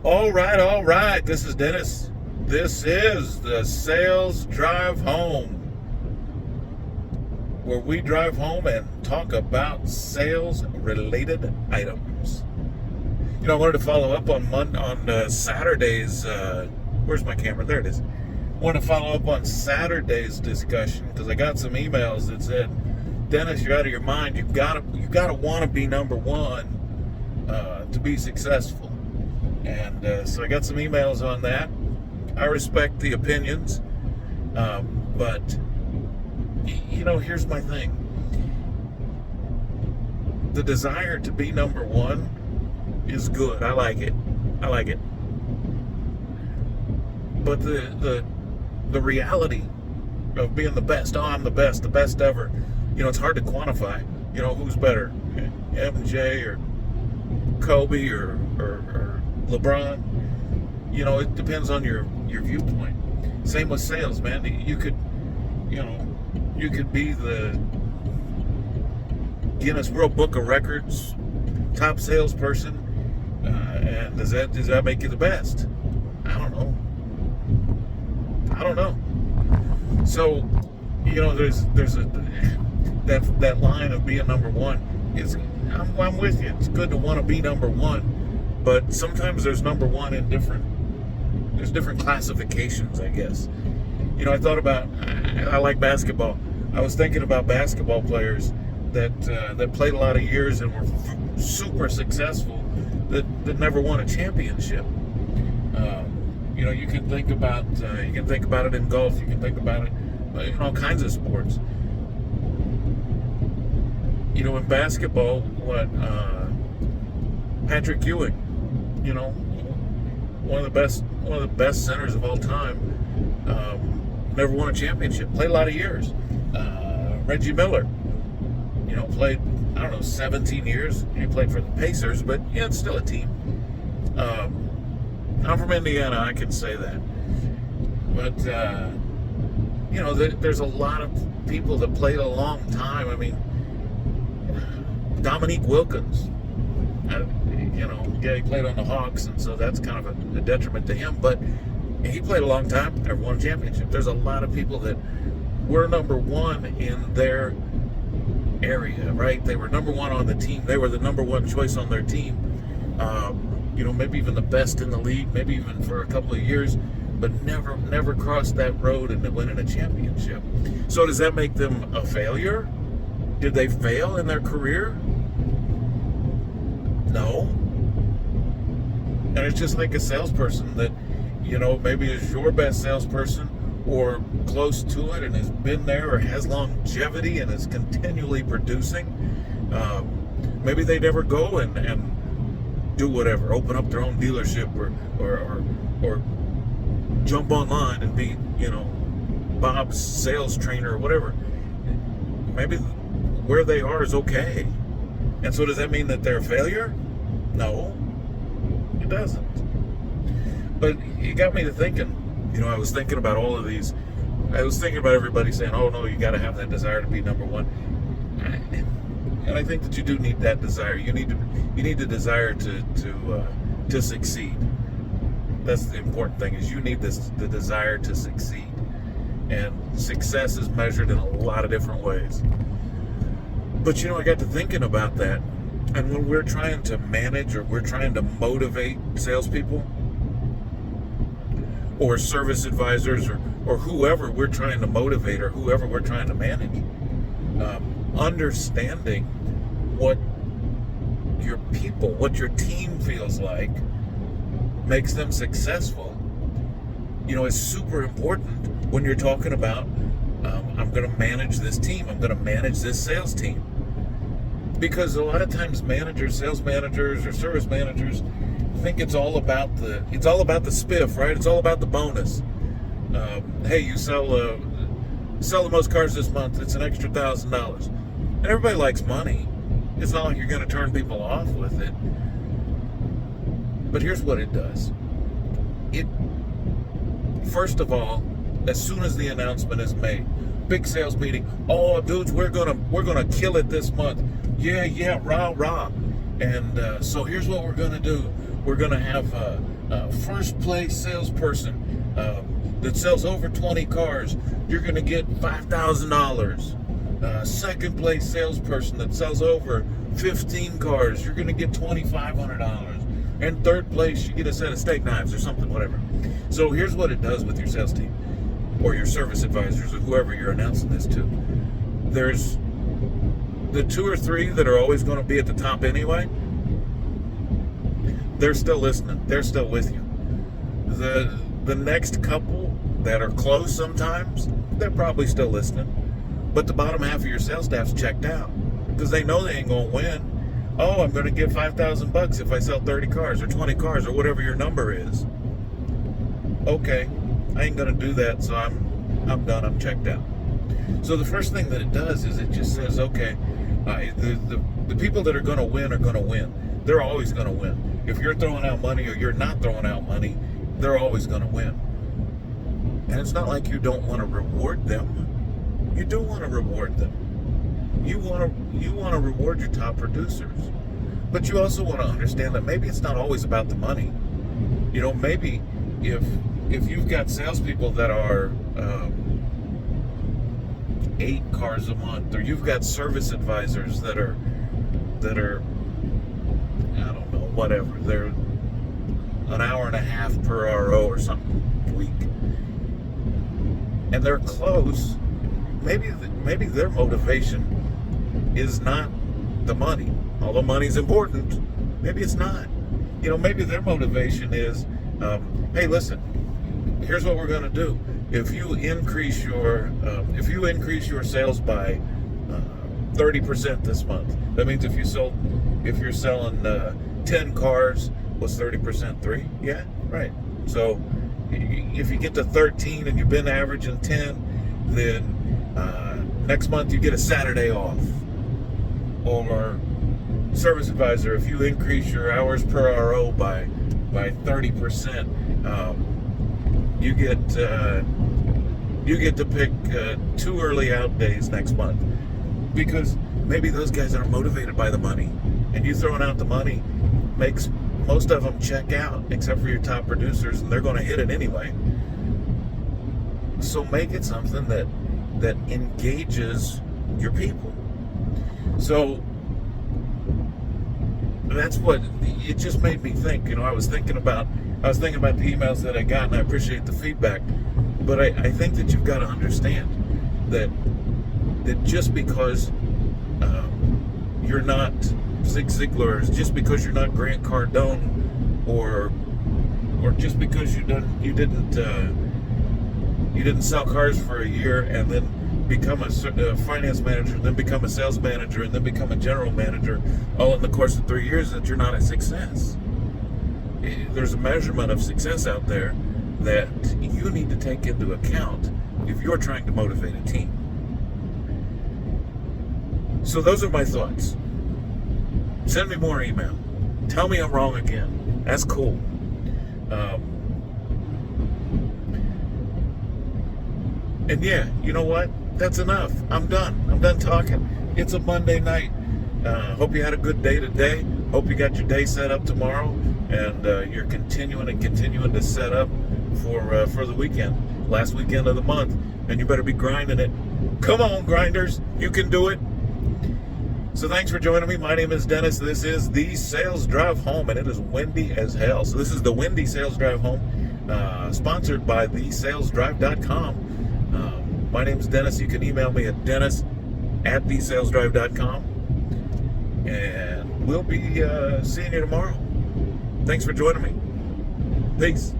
All right. This is Dennis. This is the Sales Drive Home, where we drive home and talk about sales-related items. I wanted to follow up on Saturday's. Where's my camera? There it is. I wanted to follow up on Saturday's discussion because I got some emails that said, "Dennis, you're out of your mind. You gotta want to be number one to be successful." And so I got some emails on that. I respect the opinions, but here's my thing. The desire to be number one is good. I like it. But the reality of being the best, I'm the best ever, it's hard to quantify. Who's better, MJ or Kobe or LeBron? It depends on your viewpoint. Same with sales, man. You could be the Guinness World Book of Records top salesperson, and does that make you the best? I don't know. So, there's that line of being number one. I'm with you. It's good to want to be number one, but sometimes there's number one in different classifications, I guess. I thought about, I like basketball. I was thinking about basketball players that played a lot of years and were super successful that never won a championship. You can think about it in golf. You can think about it in all kinds of sports. In basketball, Patrick Ewing, one of the best centers of all time, never won a championship. Played a lot of years. Reggie Miller, played 17 years. He played for the Pacers, but it's still a team. I'm from Indiana, I can say that. But there's a lot of people that played a long time. I mean, Dominique Wilkins, he played on the Hawks, and so that's kind of a detriment to him. But he played a long time, never won a championship. There's a lot of people that were number one in their area, right? They were number one on the team. They were the number one choice on their team. Maybe even the best in the league, maybe even for a couple of years, but never crossed that road and winning a championship. So does that make them a failure? Did they fail in their career? No. And it's just like a salesperson that, maybe is your best salesperson or close to it and has been there or has longevity and is continually producing. Maybe they never go and do whatever, open up their own dealership or jump online and be, Bob's sales trainer or whatever. Maybe where they are is okay. And so does that mean that they're a failure? No, it doesn't. But it got me to thinking. I was thinking about all of these. I was thinking about everybody saying, "Oh no, you got to have that desire to be number one." And I think that you do need that desire. You need the desire to succeed. That's the important thing. Is you need the desire to succeed. And success is measured in a lot of different ways. But I got to thinking about that. And when we're trying to manage or we're trying to motivate salespeople or service advisors or whoever we're trying to motivate or whoever we're trying to manage, understanding what your team feels like makes them successful, is super important when you're talking about, I'm going to manage this team. I'm going to manage this sales team. Because a lot of times sales managers or service managers think it's all about the spiff, right? It's all about the bonus. Hey, you sell the most cars this month, it's an extra $1,000. And everybody likes money. It's not like you're going to turn people off with it. But here's what it does. First of all, as soon as the announcement is made, big sales meeting. Oh, dudes, we're gonna kill it this month. Yeah, rah. And so here's what we're gonna do. we're going to have a first place salesperson that sells over 20 cars. You're going to get $5,000. Second place salesperson that sells over 15 cars. You're going to get $2,500. And third place, you get a set of steak knives or something, whatever. So here's what it does with your sales team or your service advisors or whoever you're announcing this to. There's the 2 or 3 that are always going to be at the top anyway. They're still listening. They're still with you. The next couple that are close sometimes, they're probably still listening. But the bottom half of your sales staff's checked out because they know they ain't going to win. Oh, I'm going to get $5,000 if I sell 30 cars or 20 cars or whatever your number is. Okay, I ain't going to do that, so I'm done. I'm checked out. So the first thing that it does is it just says, okay, the people that are going to win are going to win. They're always going to win. If you're throwing out money or you're not throwing out money, they're always going to win. And it's not like you don't want to reward them. You do want to reward them. You want to reward your top producers. But you also want to understand that maybe it's not always about the money. You know, maybe if you've got salespeople that are 8 cars a month, or you've got service advisors that are I don't know, whatever, they're an hour and a half per RO or something a week, and they're close. Maybe their motivation is not the money, although money's important. Maybe it's not. You know, maybe their motivation is, hey, listen, here's what we're going to do. If you increase your sales by 30% this month, that means if you're selling 10 cars, what's 30%? 3? Yeah, right. So if you get to 13 and you've been averaging 10, then next month you get a Saturday off. Or service advisor, if you increase your hours per RO by 30%, you get to pick 2 early out days next month, because maybe those guys aren't motivated by the money, and you throwing out the money makes most of them check out, except for your top producers, and they're going to hit it anyway. So make it something that engages your people. So that's what it just made me think. You know, I was thinking about the emails that I got, and I appreciate the feedback. But I think that you've got to understand that just because you're not Zig Ziglar, just because you're not Grant Cardone, or just because you didn't sell cars for a year and then become a finance manager, and then become a sales manager, and then become a general manager, all in the course of 3 years, that you're not a success. There's a measurement of success out there that you need to take into account if you're trying to motivate a team. So those are my thoughts. Send me more email. Tell me I'm wrong again. That's cool. And yeah, you know what? That's enough. I'm done. I'm done talking. It's a Monday night. Hope you had a good day today. Hope you got your day set up tomorrow, and you're continuing to set up for the weekend, last weekend of the month. And you better be grinding it. Come on, grinders. You can do it. So thanks for joining me. My name is Dennis. This is the Sales Drive Home, and it is windy as hell. So this is the Windy Sales Drive Home, sponsored by thesalesdrive.com. My name is Dennis. You can email me at dennis@thesalesdrive.com. And we'll be seeing you tomorrow. Thanks for joining me. Peace.